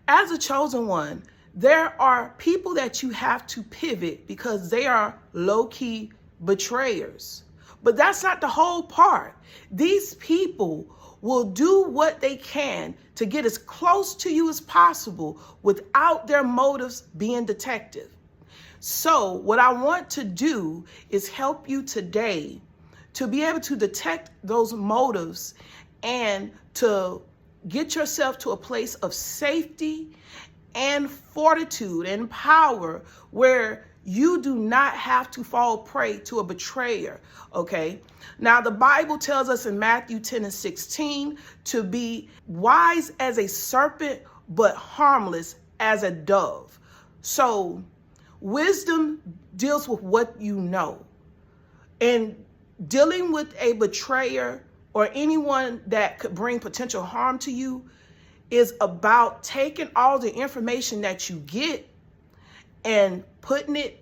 as a chosen one, there are people that you have to pivot because they are low-key betrayers. But that's not the whole part. These people will do what they can to get as close to you as possible without their motives being detected. So what I want to do is help you today to be able to detect those motives and to get yourself to a place of safety and fortitude and power where you do not have to fall prey to a betrayer, okay? Now, the Bible tells us in Matthew 10:16 to be wise as a serpent, but harmless as a dove. So wisdom deals with what you know. And dealing with a betrayer or anyone that could bring potential harm to you is about taking all the information that you get and putting it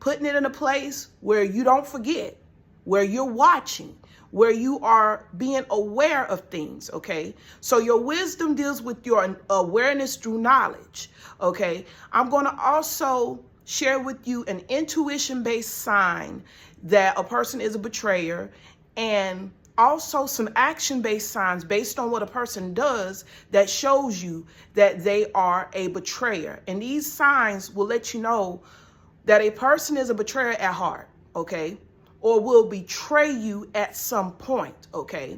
in a place where you don't forget, where you're watching, where you are being aware of things, okay? So your wisdom deals with your awareness through knowledge, okay? I'm going to also share with you an intuition-based sign that a person is a betrayer, and also some action-based signs based on what a person does that shows you that they are a betrayer. And these signs will let you know that a person is a betrayer at heart, okay? Or will betray you at some point, okay?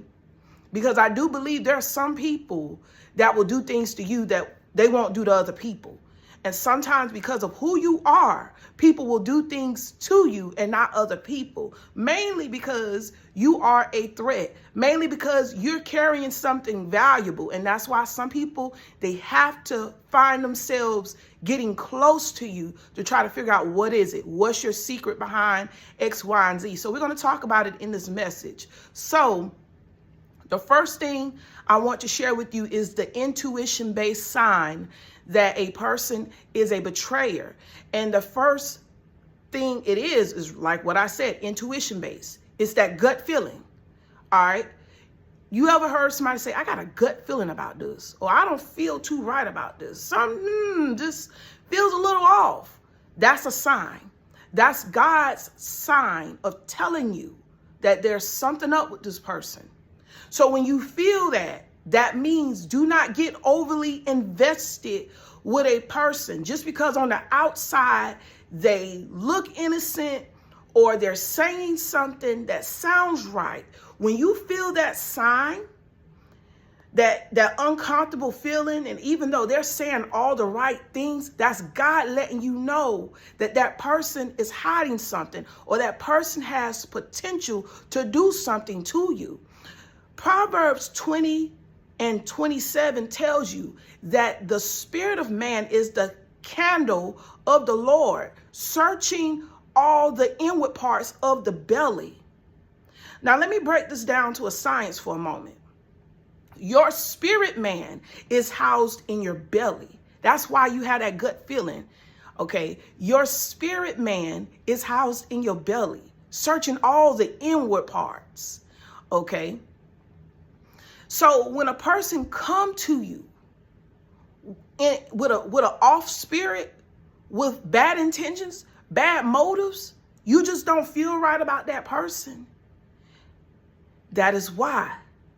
Because I do believe there are some people that will do things to you that they won't do to other people. And sometimes because of who you are, people will do things to you and not other people, mainly because you are a threat, mainly because you're carrying something valuable. And that's why some people, they have to find themselves getting close to you to try to figure out what is it? What's your secret behind X, Y, and Z? So we're going to talk about it in this message. So the first thing I want to share with you is the intuition-based sign that a person is a betrayer. And the first thing it is like what I said, intuition-based. It's that gut feeling, all right? You ever heard somebody say, I got a gut feeling about this, or I don't feel too right about this. Something just feels a little off. That's a sign. That's God's sign of telling you that there's something up with this person. So when you feel that, that means do not get overly invested with a person just because on the outside they look innocent or they're saying something that sounds right. When you feel that sign, that uncomfortable feeling, and even though they're saying all the right things, that's God letting you know that that person is hiding something or that person has potential to do something to you. Proverbs 20:27 tells you that the spirit of man is the candle of the Lord, searching all the inward parts of the belly. Now, let me break this down to a science for a moment. Your spirit man is housed in your belly. That's why you have that gut feeling, okay? Your spirit man is housed in your belly, searching all the inward parts, okay? So when a person come to you with an off spirit, with bad intentions, bad motives, you just don't feel right about that person. That is why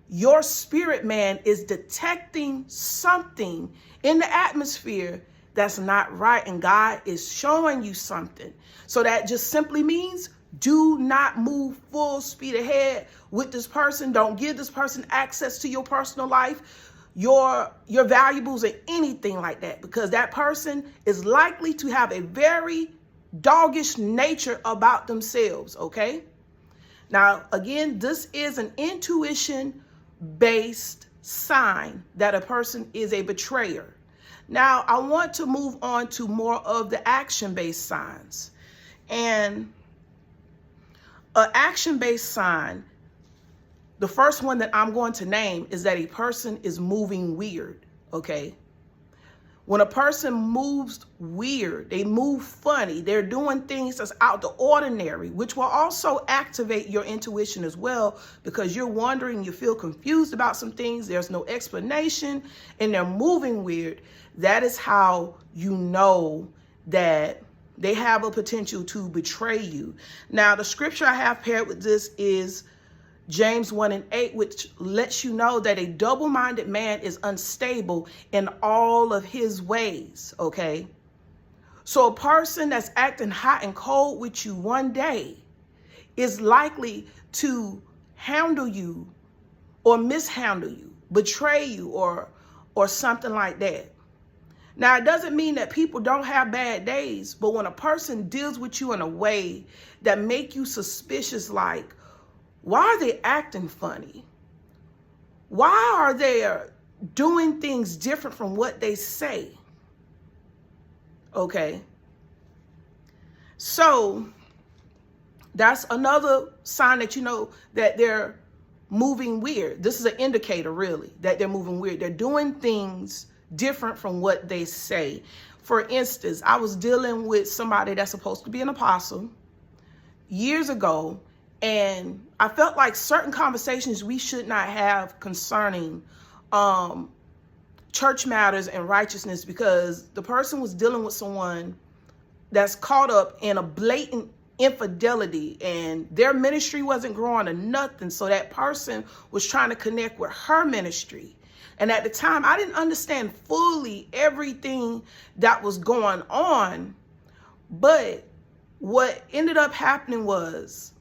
your spirit man is detecting something in the atmosphere that's not right, and God is showing you something. So that just simply means do not move full speed ahead with this person. Don't give this person access to your personal life, your valuables, or anything like that, because that person is likely to have a very doggish nature about themselves, okay? Now, again, this is an intuition-based sign that a person is a betrayer. Now, I want to move on to more of the action-based signs. And an action-based sign, the first one that I'm going to name is that a person is moving weird, okay? When a person moves weird, they move funny, they're doing things that's out the ordinary, which will also activate your intuition as well, because you're wondering, you feel confused about some things, there's no explanation, and they're moving weird. That is how you know that they have a potential to betray you. Now, the scripture I have paired with this is James 1:8, which lets you know that a double-minded man is unstable in all of his ways, okay? So a person that's acting hot and cold with you one day is likely to handle you or mishandle you, betray you, or something like that. Now, it doesn't mean that people don't have bad days, but when a person deals with you in a way that make you suspicious, like, why are they acting funny? Why are they doing things different from what they say? Okay. So that's another sign that you know that they're moving weird. This is an indicator, really, that they're moving weird. They're doing things different from what they say. For instance, I was dealing with somebody that's supposed to be an apostle years ago, and I felt like certain conversations we should not have concerning church matters and righteousness, because the person was dealing with someone that's caught up in a blatant infidelity, and their ministry wasn't growing or nothing. So that person was trying to connect with her ministry. And at the time, I didn't understand fully everything that was going on. But what ended up happening was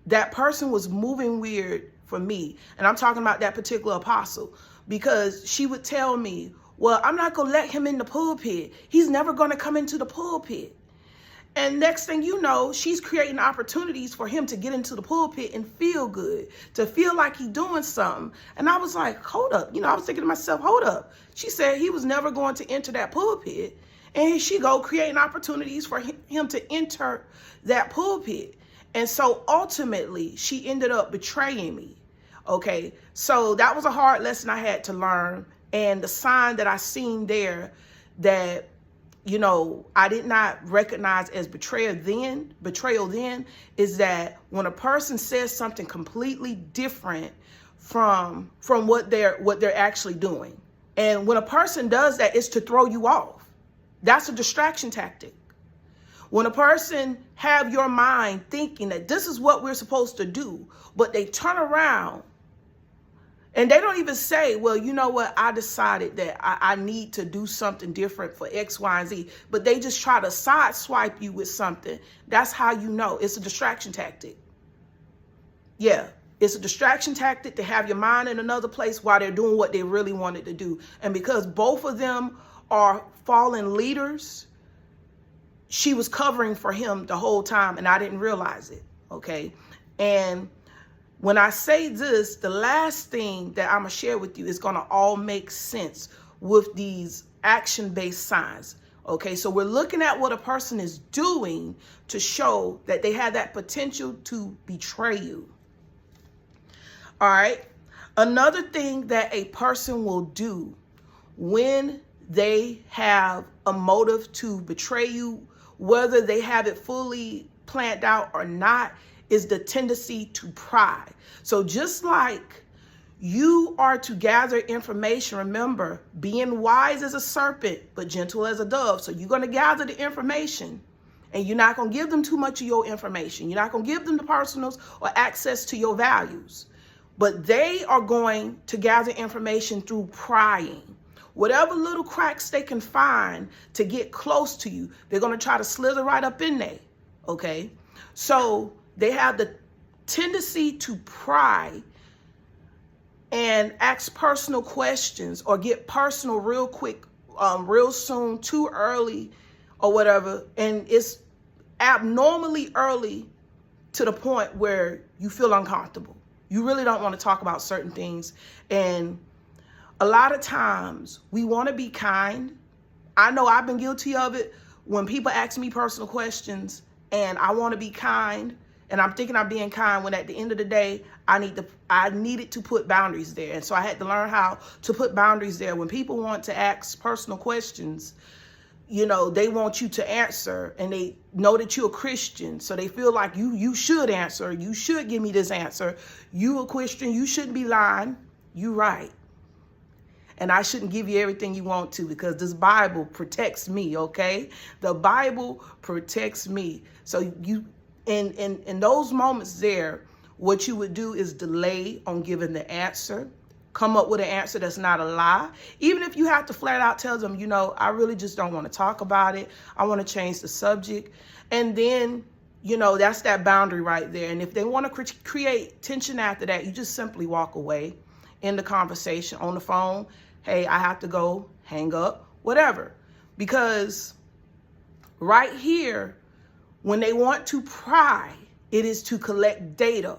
that person was moving weird for me. And I'm talking about that particular apostle, because she would tell me, well, I'm not going to let him in the pulpit. He's never going to come into the pulpit. And next thing you know, she's creating opportunities for him to get into the pulpit and feel good, to feel like he's doing something. And I was like, hold up. I was thinking to myself, hold up. She said he was never going to enter that pulpit. And here she go creating opportunities for him to enter that pulpit. And so ultimately, she ended up betraying me. Okay, so that was a hard lesson I had to learn. And the sign that I seen there that, I did not recognize as betrayal then is that when a person says something completely different from what they're actually doing. And when a person does that, it's to throw you off. That's a distraction tactic. When a person have your mind thinking that this is what we're supposed to do, but they turn around and they don't even say, well, you know what? I decided that I need to do something different for X, Y, and Z. But they just try to sideswipe you with something. That's how you know. It's a distraction tactic. Yeah, it's a distraction tactic to have your mind in another place while they're doing what they really wanted to do. And because both of them are fallen leaders, she was covering for him the whole time, and I didn't realize it. Okay. And when I say this, the last thing that I'm going to share with you is going to all make sense with these action-based signs. Okay, so we're looking at what a person is doing to show that they have that potential to betray you. All right. Another thing that a person will do when they have a motive to betray you, whether they have it fully planned out or not, is the tendency to pry. So just like you are to gather information, remember, being wise as a serpent, but gentle as a dove. So you're going to gather the information, and you're not going to give them too much of your information. You're not going to give them the personals or access to your values, but they are going to gather information through prying. Whatever little cracks they can find to get close to you, they're going to try to slither right up in there. Okay. So they have the tendency to pry and ask personal questions or get personal real quick, real soon, too early or whatever. And it's abnormally early to the point where you feel uncomfortable. You really don't want to talk about certain things. And a lot of times we want to be kind. I know I've been guilty of it when people ask me personal questions and I want to be kind. And I'm thinking I'm being kind when at the end of the day, I needed to put boundaries there. And so I had to learn how to put boundaries there. When people want to ask personal questions, you know, they want you to answer, and they know that you're a Christian. So they feel like you should answer. You should give me this answer. You a Christian. You shouldn't be lying. You right. And I shouldn't give you everything you want to, because this Bible protects me, okay? The Bible protects me. So you, in those moments there, what you would do is delay on giving the answer. Come up with an answer that's not a lie. Even if you have to flat out tell them, you know, I really just don't want to talk about it. I want to change the subject. And then, you know, that's that boundary right there. And if they want to create tension after that, you just simply walk away in the conversation on the phone. Hey, I have to go, hang up, whatever. Because right here, when they want to pry, it is to collect data.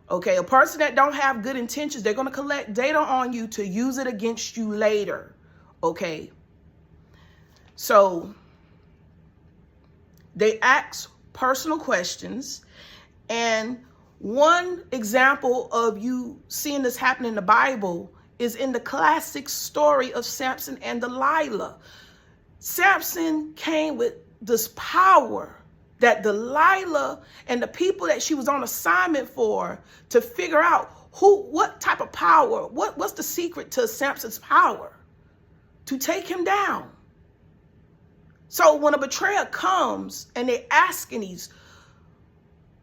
Okay, a person that don't have good intentions, they're going to collect data on you to use it against you later. Okay. So they ask personal questions. And one example of you seeing this happen in the Bible is in the classic story of Samson and Delilah. Samson came with this power that Delilah and the people that she was on assignment for to figure out what type of power, what's the secret to Samson's power to take him down. So when a betrayer comes and they're asking these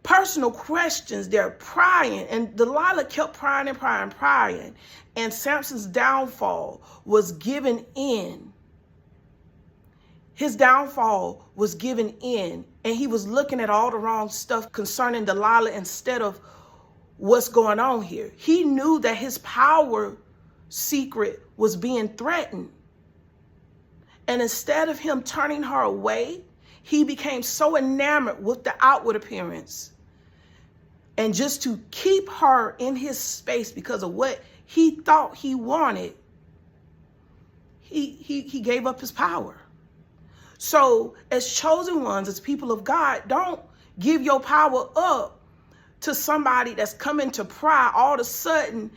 personal questions, they're prying, and Delilah kept prying and prying and prying, and Samson's downfall was given in. His downfall was given in, and he was looking at all the wrong stuff concerning Delilah instead of what's going on here. He knew that his power secret was being threatened. And instead of him turning her away, he became so enamored with the outward appearance. And just to keep her in his space because of what he thought he wanted, he gave up his power. So as chosen ones, as people of God, don't give your power up to somebody that's coming to pry. All of a sudden,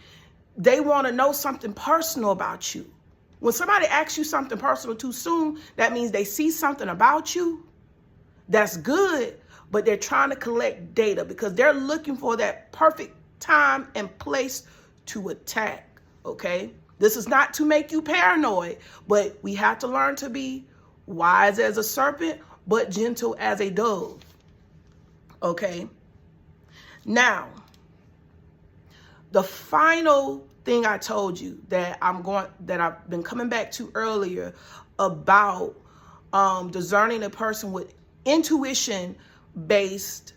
they want to know something personal about you. When somebody asks you something personal too soon, that means they see something about you that's good, but they're trying to collect data because they're looking for that perfect time and place to attack, okay? This is not to make you paranoid, but we have to learn to be wise as a serpent, but gentle as a dove. Okay. Now, the final thing I told you that I've been coming back to earlier about discerning a person with intuition-based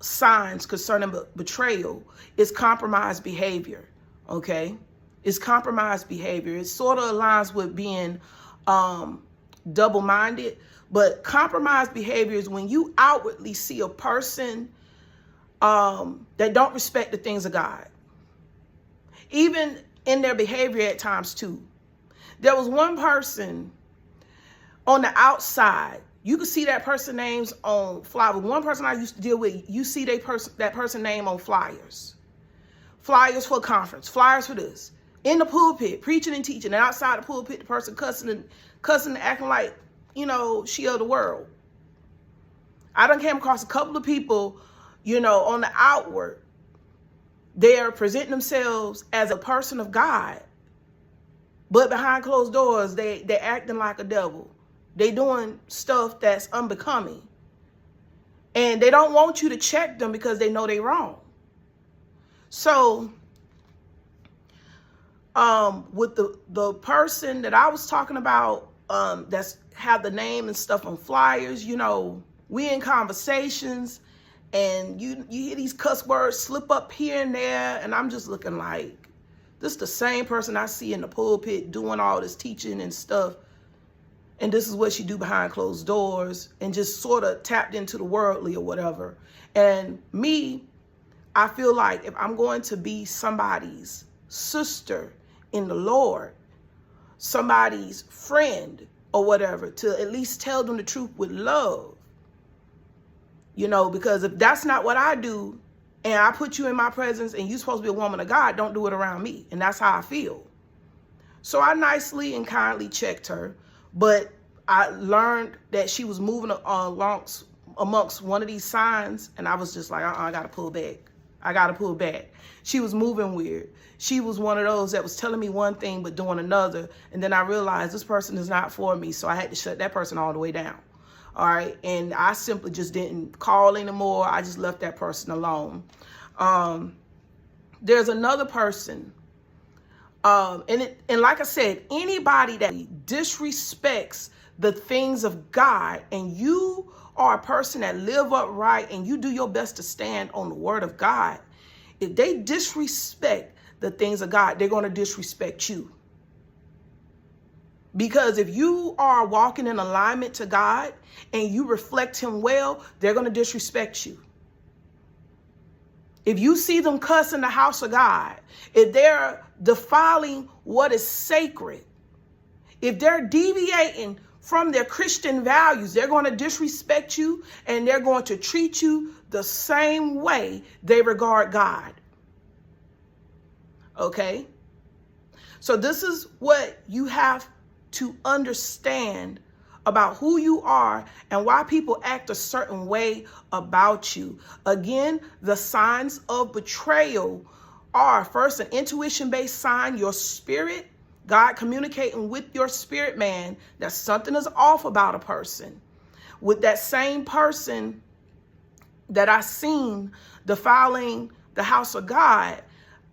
signs concerning betrayal is compromised behavior. Okay. It's compromised behavior. It sort of aligns with being double-minded, but compromised behavior is when you outwardly see a person that don't respect the things of God, even in their behavior at times too. There was one person on the outside, you could see that person names on flyers. One person I used to deal with, you see that person name on flyers for a conference, flyers for this, in the pulpit, preaching and teaching, and outside the pulpit, the person cussing and acting like, you know, she of the world. I done came across a couple of people, you know, on the outward, they're presenting themselves as a person of God, but behind closed doors, they're acting like a devil. They doing stuff that's unbecoming. And they don't want you to check them because they know they're wrong. So, with the person that I was talking about, that's had the name and stuff on flyers, you know, we in conversations and you hear these cuss words slip up here and there. And I'm just looking like, this is the same person I see in the pulpit doing all this teaching and stuff. And this is what she do behind closed doors and just sort of tapped into the worldly or whatever. And me, I feel like if I'm going to be somebody's sister in the Lord, somebody's friend or whatever, to at least tell them the truth with love, You know, because if that's not what I do and I put you in my presence and you're supposed to be a woman of God, don't do it around me. And that's how I feel. So I nicely and kindly checked her, but I learned that she was moving amongst one of these signs, and I was just like, I got to pull back. I got to pull back. She was moving weird. She was one of those that was telling me one thing but doing another, and then I realized this person is not for me, so I had to shut that person all the way down. All right, and I simply just didn't call anymore. I just left that person alone. There's another person, and like I said, anybody that disrespects the things of God, and you are a person that live upright and you do your best to stand on the word of God, if they disrespect the things of God, they're going to disrespect you. Because if you are walking in alignment to God and you reflect him well, they're going to disrespect you. If you see them cuss in the house of God, if they're defiling what is sacred, if they're deviating from their Christian values, they're going to disrespect you and they're going to treat you the same way they regard God. Okay? So this is what you have to understand about who you are and why people act a certain way about you. Again, the signs of betrayal are, first, an intuition-based sign, your spirit, God communicating with your spirit man that something is off about a person. With that same person that I seen defiling the house of God,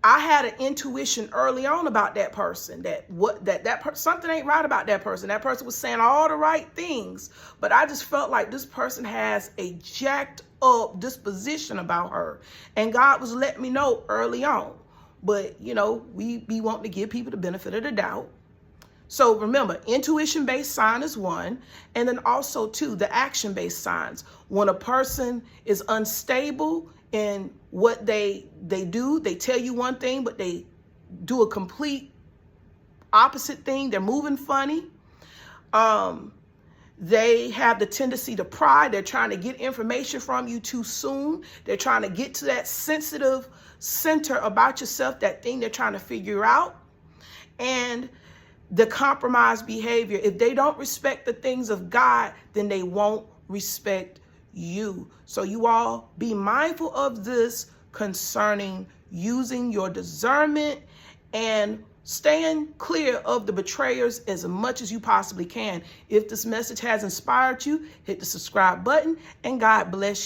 I had an intuition early on about that person, something ain't right about that person. That person was saying all the right things, but I just felt like this person has a jacked up disposition about her. And God was letting me know early on. But, you know, we be wanting to give people the benefit of the doubt. So remember, intuition-based sign is one. And then also, two, the action-based signs. When a person is unstable in what they do, they tell you one thing, but they do a complete opposite thing. They're moving funny. They have the tendency to pry. They're trying to get information from you too soon. They're trying to get to that sensitive center about yourself, that thing they're trying to figure out. And the compromised behavior. If they don't respect the things of God, then they won't respect you. So you all be mindful of this concerning using your discernment and staying clear of the betrayers as much as you possibly can. If this message has inspired you, hit the subscribe button, and God bless you.